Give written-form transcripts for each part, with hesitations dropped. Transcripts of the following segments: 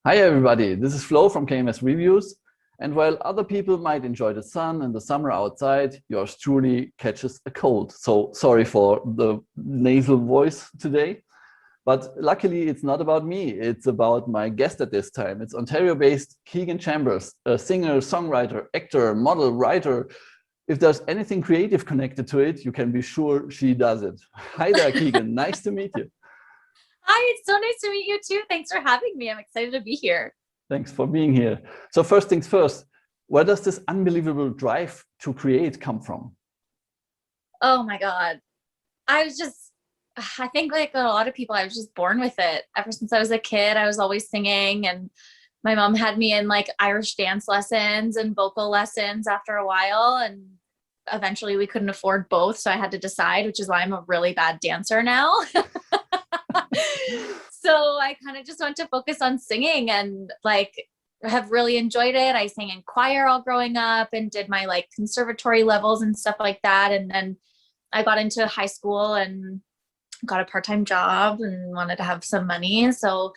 Hi everybody, this is Flo from KMS Reviews. And while other people might enjoy the sun and the summer outside, yours truly catches a cold. So sorry for the nasal voice today. But luckily it's not about me, it's about my guest at this time. It's Ontario-based Keegan Chambers, a singer, songwriter, actor, model, writer. If there's anything creative connected to it, you can be sure she does it. Hi there, Keegan, nice to meet you. Hi, it's so nice to meet you too. Thanks for having me. I'm excited to be here. Thanks for being here. So first things first, where does this unbelievable drive to create come from? Oh my God. I think like a lot of people, I was just born with it. Ever since I was a kid, I was always singing, and my mom had me in like Irish dance lessons and vocal lessons after a while. And eventually we couldn't afford both. So I had to decide, which is why I'm a really bad dancer now. So I kind of just went to focus on singing and like have really enjoyed it. I sang in choir all growing up and did my like conservatory levels and stuff like that. And then I got into high school and got a part-time job and wanted to have some money. So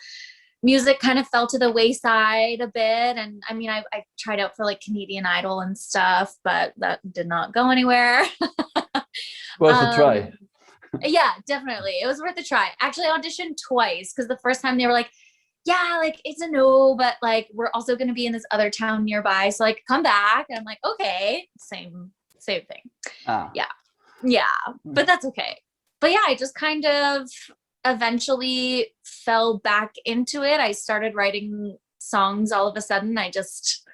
music kind of fell to the wayside a bit. And I mean, I tried out for like Canadian Idol and stuff, but that did not go anywhere. Worth a um, try. yeah, definitely. It was worth a try. Actually, I auditioned twice because the first time they were like, yeah, like it's a no, but like we're also going to be in this other town nearby. So like come back. And I'm like, okay, same thing. Ah. Yeah. Yeah. But that's okay. But yeah, I just kind of eventually fell back into it. I started writing songs all of a sudden. I just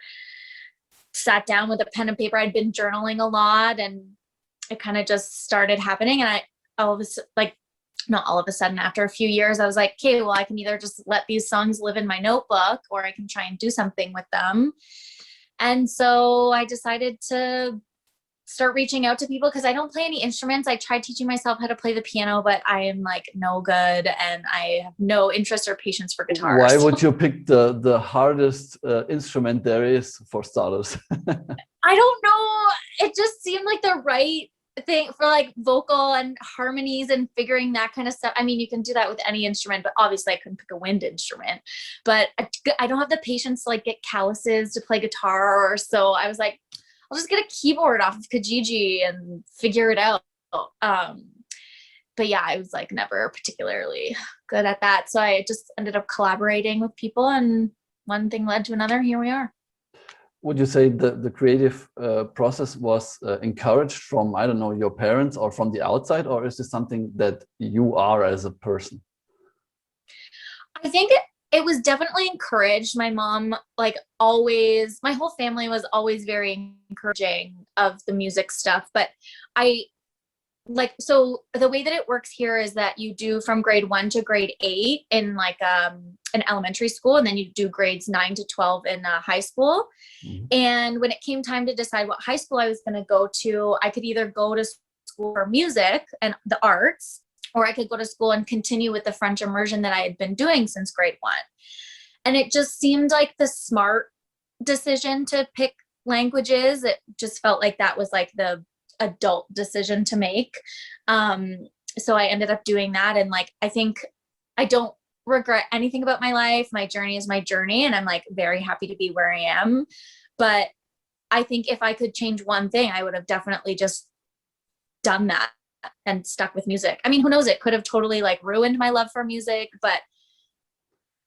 sat down with a pen and paper. I'd been journaling a lot and it kind of just started happening. And I all of a like not all of a sudden after a few years, I was like, okay, well, I can either just let these songs live in my notebook or I can try and do something with them. And so I decided to start reaching out to people because I don't play any instruments. I tried teaching myself how to play the piano, but I am like no good and I have no interest or patience for guitar. Why So would you pick the hardest instrument there is for starters? I don't know. It just seemed like the right thing for like vocal and harmonies and figuring that kind of stuff. I mean, you can do that with any instrument, but obviously I couldn't pick a wind instrument. But I don't have the patience to like get calluses to play guitar. So I was like, I'll just get a keyboard off of Kijiji and figure it out. Um, but yeah, I was like never particularly good at that. So I just ended up collaborating with people and one thing led to another. Here we are. Would you say the creative process was encouraged from, I don't know, your parents or from the outside, or is this something that you are as a person? I think it was definitely encouraged. My mom, like always, my whole family was always very encouraging of the music stuff. But I so the way that it works here is that you do from grade 1 to grade 8 in like an elementary school, and then you do grades 9 to 12 in high school. Mhm. And when it came time to decide what high school I was going to go to, I could either go to school for music and the arts, or I could go to school and continue with the French immersion that I had been doing since grade 1. And it just seemed like the smart decision to pick languages. It just felt like that was like the adult decision to make. So I ended up doing that. And like, I think I don't regret anything about my life. My journey is my journey. And I'm like very happy to be where I am. But I think if I could change one thing, I would have definitely just done that and stuck with music. I mean, who knows? It could have totally like ruined my love for music, but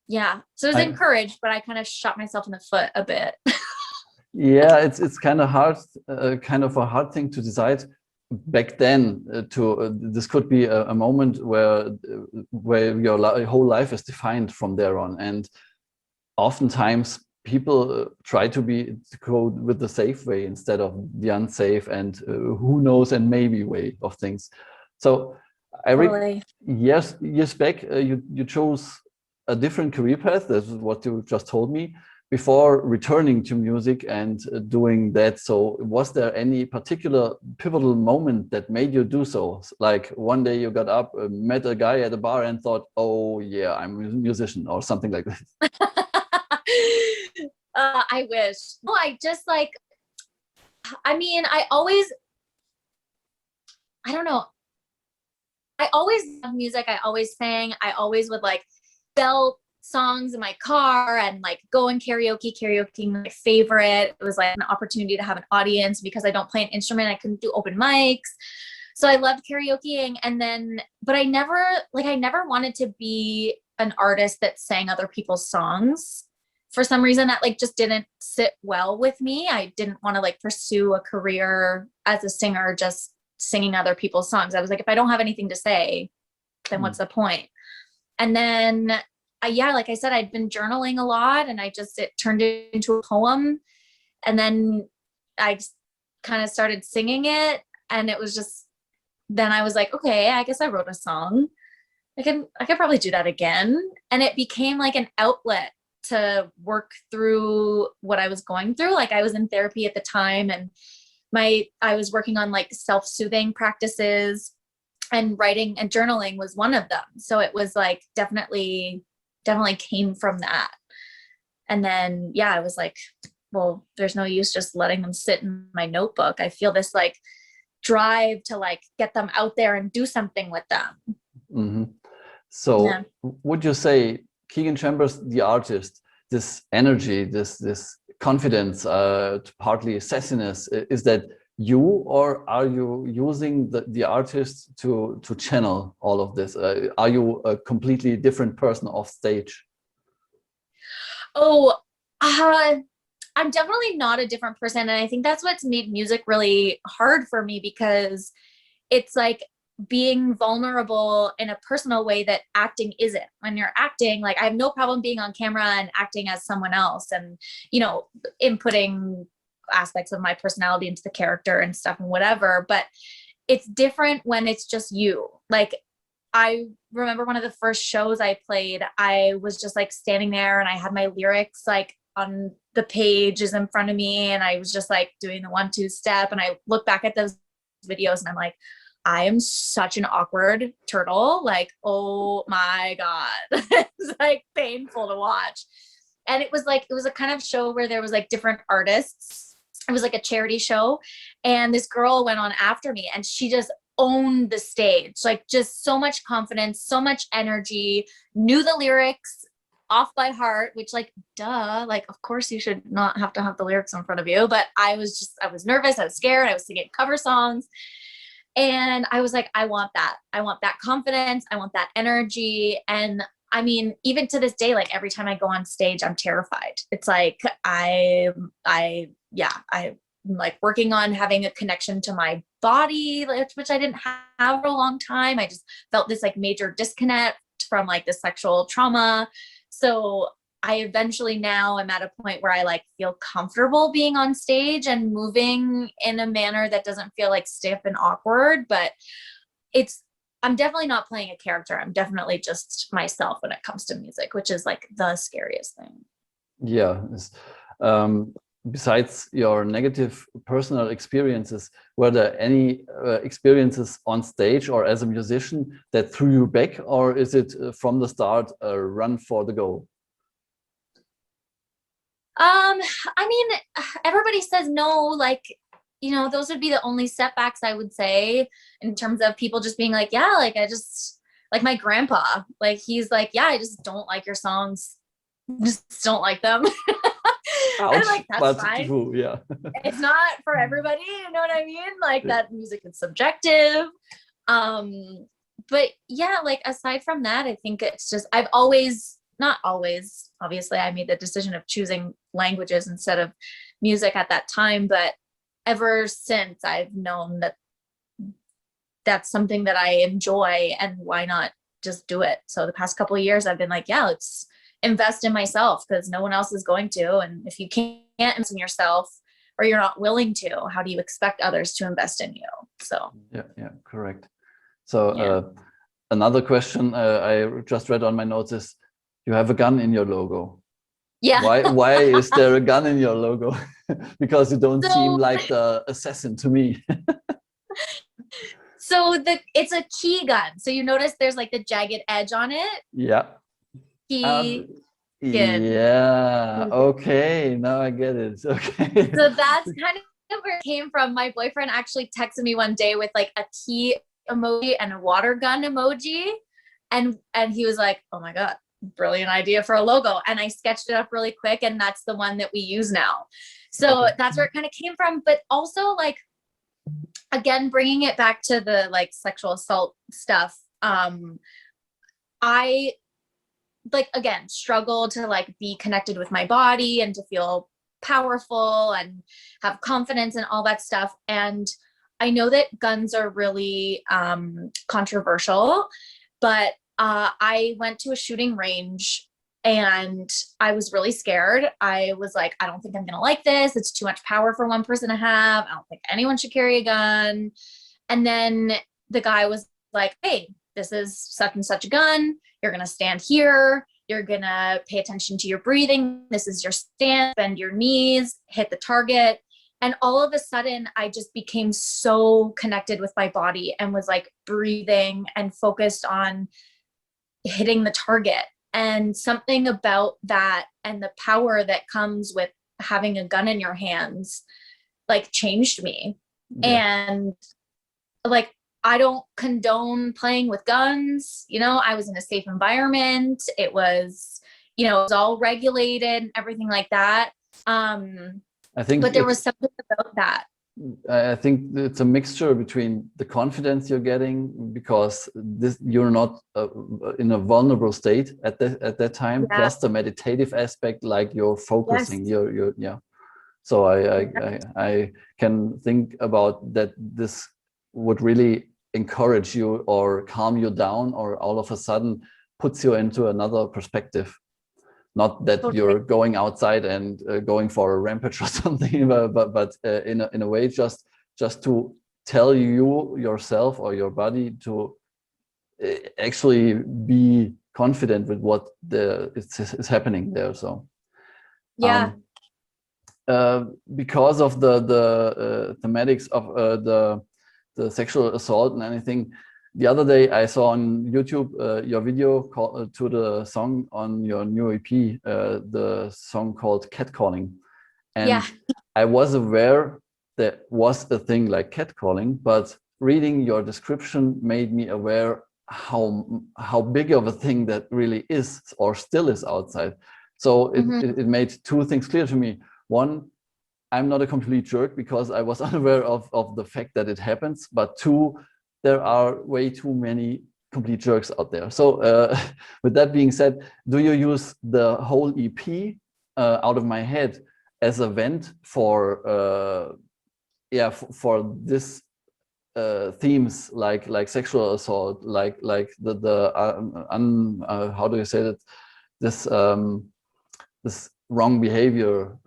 yeah. So it was I, encouraged, but I kind of shot myself in the foot a bit. yeah, it's kind of hard, kind of a hard thing to decide back then. This could be a moment where your whole life is defined from there on, and oftentimes people try to go with the safe way instead of the unsafe and who knows and maybe way of things. So I read Totally. years back you chose a different career path. That's what you just told me before returning to music and doing that. So was there any particular pivotal moment that made you do so? Like one day you got up, met a guy at a bar and thought, oh yeah, I'm a musician or something like that. I wish. No, I just like, I mean, I don't know. I always loved music. I always sang. I always would like felt songs in my car and like going karaoke my favorite. It was like an opportunity to have an audience because I don't play an instrument. I couldn't do open mics. So I loved karaokeing. And then, but I never wanted to be an artist that sang other people's songs. For some reason that like just didn't sit well with me. I didn't want to like pursue a career as a singer, just singing other people's songs. I was like, if I don't have anything to say, then what's the point? And then like I said, I'd been journaling a lot and it turned it into a poem. And then I kind of started singing it. And it was just, then I was like, okay, I guess I wrote a song. I could probably do that again. And it became like an outlet to work through what I was going through. Like I was in therapy at the time and I was working on like self-soothing practices, and writing and journaling was one of them. So it was like definitely came from that. And then, yeah, I was like, well, there's no use just letting them sit in my notebook. I feel this like drive to like get them out there and do something with them. Mm-hmm. So yeah. Would you say Keegan Chambers, the artist, this energy, this confidence, partly sassiness, is that you, or are you using the artist to channel all of this? Are you a completely different person off stage? Oh, I'm definitely not a different person. And I think that's what's made music really hard for me, because it's like being vulnerable in a personal way that acting isn't. When you're acting, like I have no problem being on camera and acting as someone else and, you know, inputting aspects of my personality into the character and stuff and whatever. But it's different when it's just you. Like I remember one of the first shows I played, I was just like standing there and I had my lyrics like on the pages in front of me. And I was just like doing the 1-2 step. And I look back at those videos and I'm like, I am such an awkward turtle. Like, oh my God. It's like painful to watch. And it was a kind of show where there was like different artists. It was like a charity show. And this girl went on after me and she just owned the stage, like just so much confidence, so much energy, knew the lyrics off by heart, which like, duh, like, of course you should not have to have the lyrics in front of you. But I was nervous. I was scared. I was singing cover songs. And I was like, I want that confidence. I want that energy. And I mean, even to this day, like every time I go on stage, I'm terrified. It's like, I'm like working on having a connection to my body, which I didn't have for a long time. I just felt this like major disconnect from like the sexual trauma. So I eventually now am at a point where I like feel comfortable being on stage and moving in a manner that doesn't feel like stiff and awkward, but I'm definitely not playing a character. I'm definitely just myself when it comes to music, which is like the scariest thing. Yeah. Besides your negative personal experiences, were there any experiences on stage or as a musician that threw you back, or is it from the start a run for the goal? I mean, everybody says no, like, you know, those would be the only setbacks I would say in terms of people just being like, yeah, like I just like my grandpa, like he's like, yeah, I just don't like your songs. Just don't like them. Ouch, and like, that's fine. True, yeah. It's not for everybody, you know what I mean? Like that music is subjective. But yeah, like aside from that, I think it's just, I've always, not always, obviously I made the decision of choosing languages instead of music at that time, but ever since I've known that that's something that I enjoy and why not just do it. So the past couple of years I've been like, yeah, let's invest in myself because no one else is going to. And if you can't invest in yourself or you're not willing to, how do you expect others to invest in you? So yeah, correct. So another question I just read on my notes is, you have a gun in your logo. Yeah. Why is there a gun in your logo? Because you don't seem like the assassin to me. So it's a Keegan. So you notice there's like the jagged edge on it. Yeah. Yeah. Okay. Now I get it. Okay. So that's kind of where it came from. My boyfriend actually texted me one day with like a key emoji and a water gun emoji. And he was like, oh my God, brilliant idea for a logo. And I sketched it up really quick, and that's the one that we use now. So that's where it kind of came from. But also, like, again, bringing it back to the like sexual assault stuff. I like, again, struggle to like be connected with my body and to feel powerful and have confidence and all that stuff. And I know that guns are really controversial, but I went to a shooting range and I was really scared. I was like, I don't think I'm gonna like this. It's too much power for one person to have. I don't think anyone should carry a gun. And then the guy was like, hey, this is such and such a gun. You're gonna stand here. You're gonna pay attention to your breathing. This is your stance, bend your knees, hit the target. And all of a sudden, I just became so connected with my body and was like breathing and focused on hitting the target. And something about that and the power that comes with having a gun in your hands, like, changed me. Yeah. And like, I don't condone playing with guns. You know, I was in a safe environment. It was, you know, it was all regulated and everything like that. I think, but there was something about that. I think it's a mixture between the confidence you're getting because you're not in a vulnerable state at that time, plus the meditative aspect, like you're focusing. Yes. Yeah. So I can think about that. This would really encourage you or calm you down, or all of a sudden puts you into another perspective. Not that you're going outside and going for a rampage or something, but in a way, just to tell you yourself or your body to actually be confident with what is happening there. So yeah, because of the thematics of the sexual assault and anything. The other day I saw on YouTube your video to the song on your new EP, the song called Catcalling. And I was aware there was a thing like catcalling, but reading your description made me aware how big of a thing that really is or still is outside. So it made two things clear to me. One, I'm not a complete jerk because I was unaware of the fact that it happens, but two, there are way too many complete jerks out there. So with that being said, do you use the whole EP Out of My Head as a vent for for this themes like sexual assault, like the how do you say that, this wrong behavior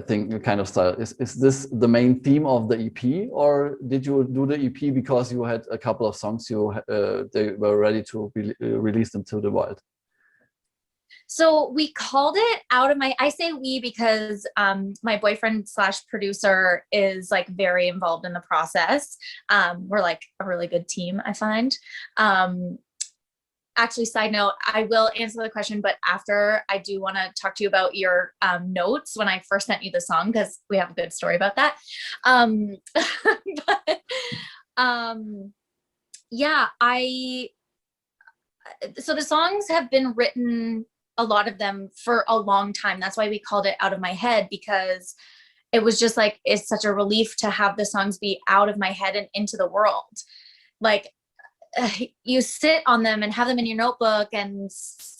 thing, kind of style? Is this the main theme of the EP, or did you do the EP because you had a couple of songs they were ready to be released into the wild? So we called it Out of My, I say we because my boyfriend / producer is like very involved in the process. We're like a really good team, I find. Actually, side note, I will answer the question, but after, I do want to talk to you about your notes when I first sent you the song, because we have a good story about that. So the songs have been written, a lot of them, for a long time. That's why we called it Out of My Head, because it was just like, it's such a relief to have the songs be out of my head and into the world. Like, you sit on them and have them in your notebook and,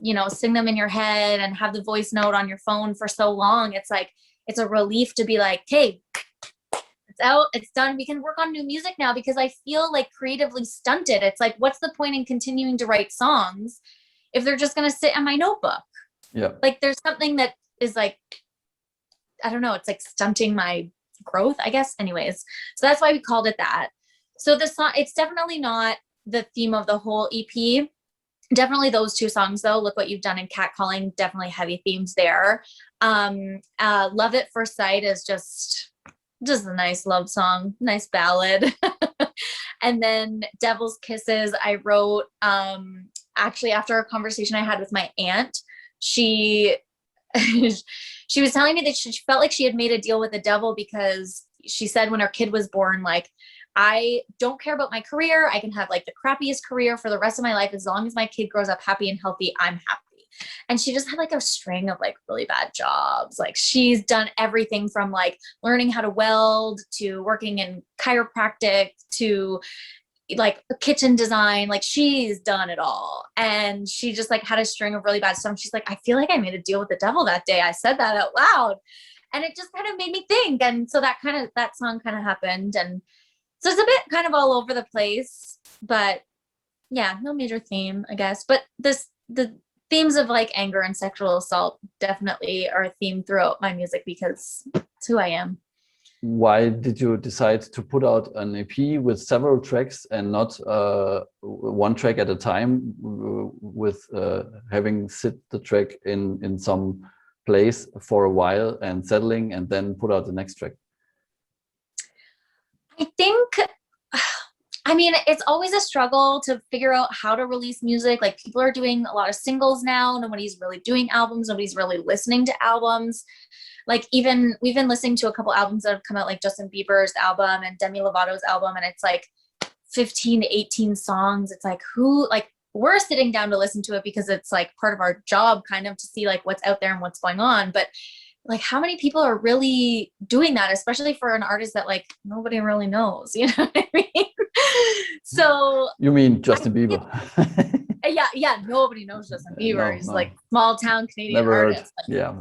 you know, sing them in your head and have the voice note on your phone for so long. It's like, it's a relief to be like, hey, it's out, it's done. We can work on new music now, because I feel like creatively stunted. It's like, what's the point in continuing to write songs if they're just going to sit in my notebook? Yeah. Like, there's something that is like, I don't know, it's like stunting my growth, I guess. Anyways, so that's why we called it that. So the song, it's definitely not the theme of the whole EP. Definitely those two songs though, Look What You've Done and Catcalling, definitely heavy themes there. Love at First Sight is just a nice love song, nice ballad. And then Devil's Kisses, I wrote actually after a conversation I had with my aunt. She she was telling me that she felt like she had made a deal with the devil, because she said when her kid was born, like, I don't care about my career. I can have like the crappiest career for the rest of my life. As long as my kid grows up happy and healthy, I'm happy. And she just had like a string of like really bad jobs. Like she's done everything from like learning how to weld to working in chiropractic to like kitchen design. Like she's done it all. And she just like had a string of really bad stuff. She's like, I feel like I made a deal with the devil that day. I said that out loud. And it just kind of made me think. And so that song kind of happened. And so it's a bit kind of all over the place, but yeah, no major theme, I guess. But the themes of like anger and sexual assault definitely are a theme throughout my music because it's who I am. Why did you decide to put out an EP with several tracks and not one track at a time, with having sit the track in some place for a while and settling and then put out the next track? I think, I mean, it's always a struggle to figure out how to release music. Like people are doing a lot of singles now. Nobody's really doing albums. Nobody's really listening to albums. Like even we've been listening to a couple albums that have come out, like Justin Bieber's album and Demi Lovato's album. And it's like 15 to 18 songs. It's like we're sitting down to listen to it because it's like part of our job kind of to see like what's out there and what's going on. But like how many people are really doing that, especially for an artist that like nobody really knows, you know what I mean? So you mean Justin Bieber? yeah, nobody knows Justin Bieber. He's No. like small town Canadian Never artist. Heard. Yeah.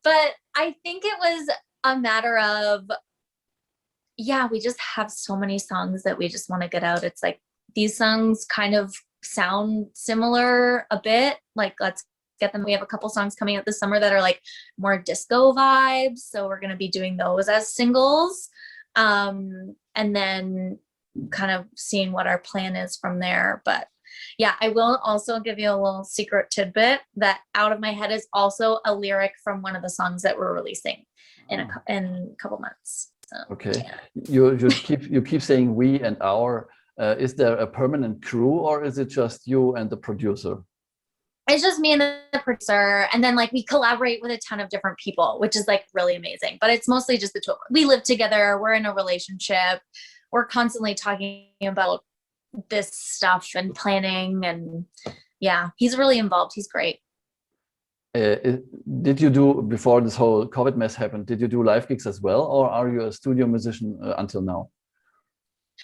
But I think it was a matter of, yeah, we just have so many songs that we just want to get out. It's like these songs kind of sound similar a bit. Like let's get them. We have a couple songs coming out this summer that are like more disco vibes. So we're going to be doing those as singles. And then kind of seeing what our plan is from there. But yeah, I will also give you a little secret tidbit that Out of My Head is also a lyric from one of the songs that we're releasing in a couple months. So, okay. Yeah. You keep saying we and our. Is there a permanent crew or is it just you and the producer? It's just me and the producer, and then like we collaborate with a ton of different people, which is like really amazing. But it's mostly just the two of us. We live together. We're in a relationship. We're constantly talking about this stuff and planning, and yeah, he's really involved. He's great. Did you do, before this whole COVID mess happened, did you do live gigs as well, or are you a studio musician until now?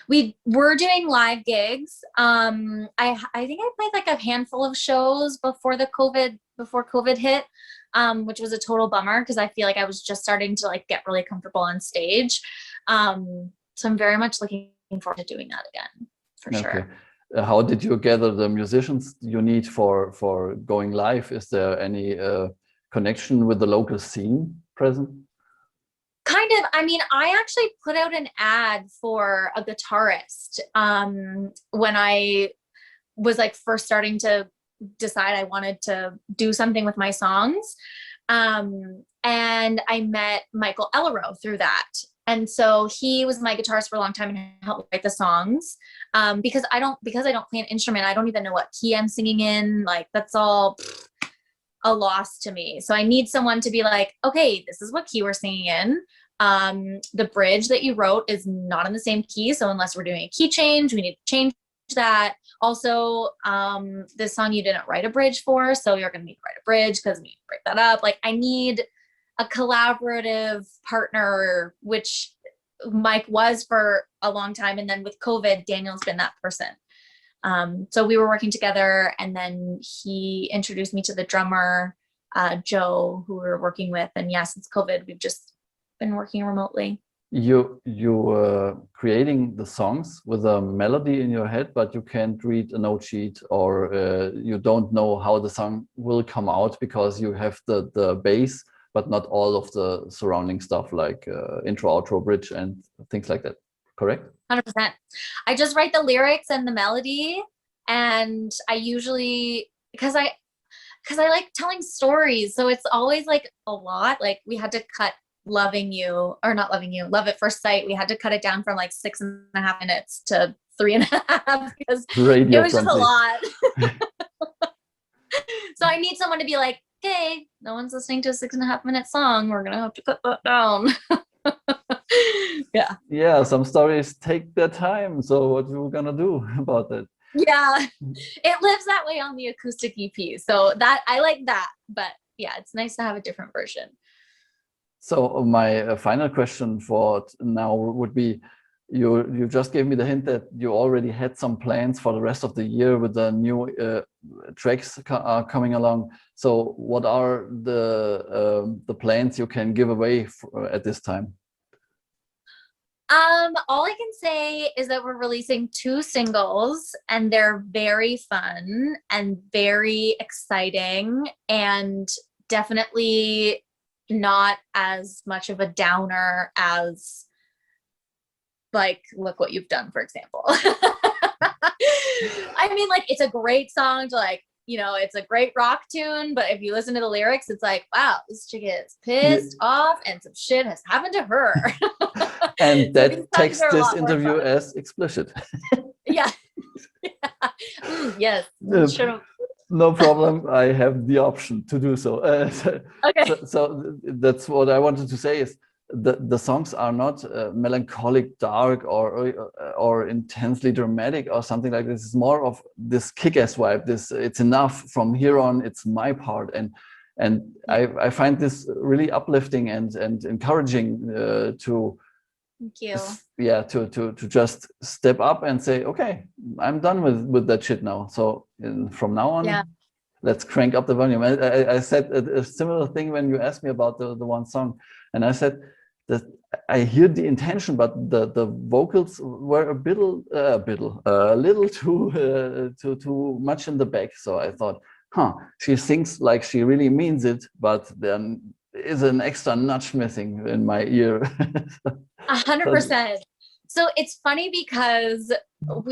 We were doing live gigs. I think I played like a handful of shows before COVID hit, which was a total bummer because I feel like I was just starting to like get really comfortable on stage. So I'm very much looking forward to doing that again, for sure. How did you gather the musicians you need for going live? Is there any connection with the local scene present? Kind of. I mean, I actually put out an ad for a guitarist when I was like first starting to decide I wanted to do something with my songs. And I met Michael Ellero through that. And so he was my guitarist for a long time and helped me write the songs. Because I don't play an instrument, I don't even know what key I'm singing in. Like that's all a loss to me. So I need someone to be like, okay, this is what key we're singing in. The bridge that you wrote is not in the same key. So unless we're doing a key change, we need to change that. Also, this song you didn't write a bridge for, so you're going to need to write a bridge because we need to break that up. Like I need a collaborative partner, which Mike was for a long time. And then with COVID, Daniel's been that person. So we were working together, and then he introduced me to the drummer, Joe, who we were working with. And yeah, since COVID, we've just been working remotely. You creating the songs with a melody in your head, but you can't read a note sheet, or you don't know how the song will come out because you have the bass, but not all of the surrounding stuff like intro, outro, bridge, and things like that. Correct? 100%. I just write the lyrics and the melody, and I usually because I like telling stories, so it's always like a lot. Like we had to cut Love at First Sight. We had to cut it down from like 6.5 minutes to 3.5 because it was just a lot. So I need someone to be like, okay, no one's listening to a 6.5 minute song. We're gonna have to cut that down. Yeah, some stories take their time. So what you gonna do about that? Yeah, it lives that way on the acoustic EP. So that I like that, but yeah, it's nice to have a different version. So my final question for now would be, you just gave me the hint that you already had some plans for the rest of the year with the new tracks coming along. So what are the plans you can give away at this time? All I can say is that we're releasing 2 singles and they're very fun and very exciting and definitely not as much of a downer as like Look What You've Done, for example. I mean, like, it's a great song to like, it's a great rock tune, but if you listen to the lyrics, it's like, wow, this chick is pissed off and some shit has happened to her. And So that takes this interview as explicit. Yeah. Yes. Sure. No problem. I have the option to do so. Okay. So that's what I wanted to say is the songs are not melancholic, dark, or intensely dramatic or something like this. It's more of this kick-ass vibe. It's enough from here on. It's my part, and I find this really uplifting and encouraging to. Thank you. Yeah, to just step up and say, okay, I'm done with that shit now. So from now on, let's crank up the volume. I said a similar thing when you asked me about the one song, and I said that I hear the intention, but the vocals were a little too much in the back. So I thought, she sings like she really means it, but then is an extra notch missing in my ear. 100%. So it's funny because so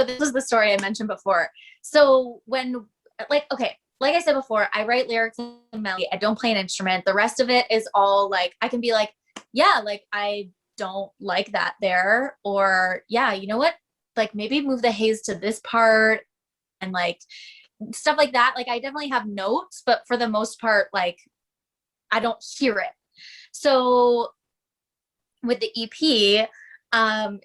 this was the story I mentioned before. So when, like I said before, I write lyrics and melody. I don't play an instrument. The rest of it is all like, I can be like, yeah, like I don't like that there. Or yeah, you know what? Like maybe move the haze to this part and like stuff like that. Like I definitely have notes, but for the most part, like I don't hear it. So with the EP,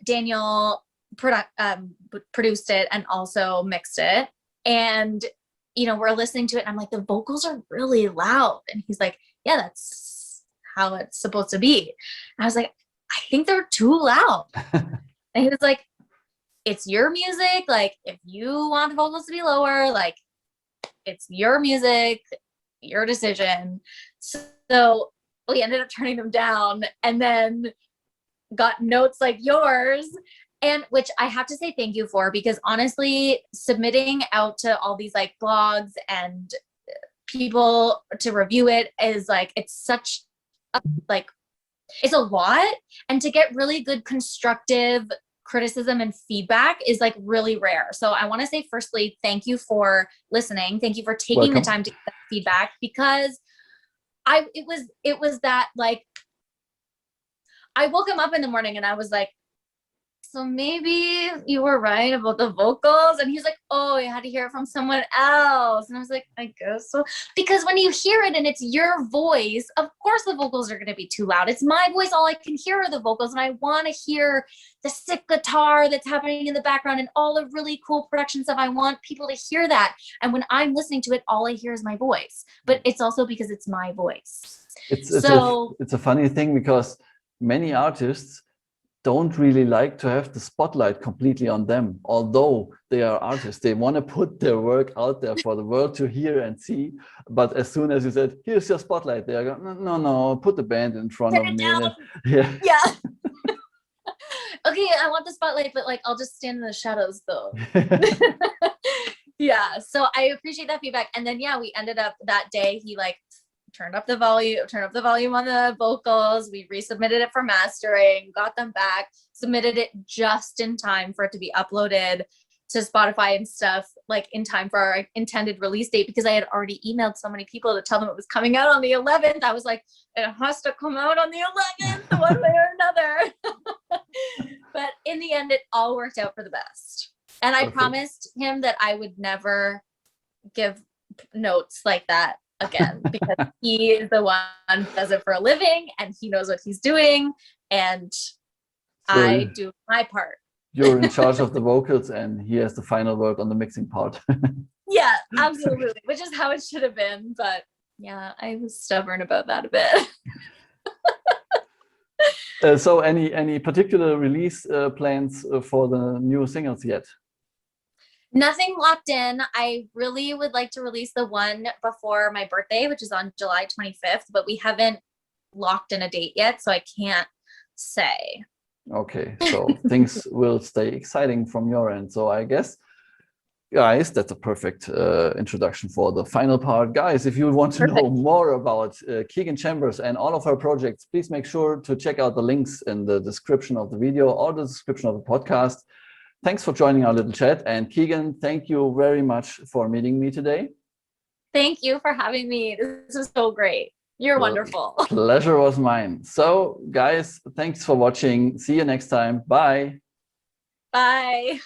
Daniel produced it and also mixed it. And, we're listening to it and I'm like, the vocals are really loud. And he's like, yeah, that's how it's supposed to be. And I was like, I think they're too loud. And he was like, it's your music. Like, if you want the vocals to be lower, like, it's your music, your decision. So we ended up turning them down and then got notes like yours, and which I have to say thank you for, because honestly, submitting out to all these like blogs and people to review it is like, it's such a, like, it's a lot. And to get really good constructive criticism and feedback is like really rare. So I want to say firstly, thank you for listening. Thank you for taking the time to get that feedback, because it was that like, I woke him up in the morning and I was like, so maybe you were right about the vocals. And he's like, oh, you had to hear it from someone else. And I was like, I guess so. Because when you hear it and it's your voice, of course the vocals are going to be too loud. It's my voice. All I can hear are the vocals. And I want to hear the sick guitar that's happening in the background and all the really cool production stuff. I want people to hear that. And when I'm listening to it, all I hear is my voice. But it's also because it's my voice. It's a funny thing, because many artists don't really like to have the spotlight completely on them. Although they are artists, they want to put their work out there for the world to hear and see. But as soon as you said, here's your spotlight, they are going, no, put the band in front of me. Yeah. Okay, I want the spotlight, but like, I'll just stand in the shadows though. Yeah, so I appreciate that feedback. And then, yeah, we ended up that day, he like turn up the volume on the vocals. We resubmitted it for mastering, got them back, submitted it just in time for it to be uploaded to Spotify and stuff, like in time for our intended release date, because I had already emailed so many people to tell them it was coming out on the 11th. I was like, it has to come out on the 11th one way or another. But in the end, it all worked out for the best. And I promised him that I would never give notes like that again, because he is the one who does it for a living and he knows what he's doing. And I do my part. You're in charge of the vocals and he has the final word on the mixing part. Yeah, absolutely. Which is how it should have been. But yeah, I was stubborn about that a bit. So any particular release plans for the new singles yet? Nothing locked in. I really would like to release the one before my birthday, which is on July 25th, but we haven't locked in a date yet, so I can't say. Okay, so things will stay exciting from your end. So I guess, guys, that's a perfect introduction for the final part. Guys, if you want to know more about Keegan Chambers and all of her projects, please make sure to check out the links in the description of the video or the description of the podcast. Thanks for joining our little chat. And Keegan, thank you very much for meeting me today. Thank you for having me. This is so great. You're wonderful. Pleasure was mine. So, guys, thanks for watching. See you next time. Bye. Bye.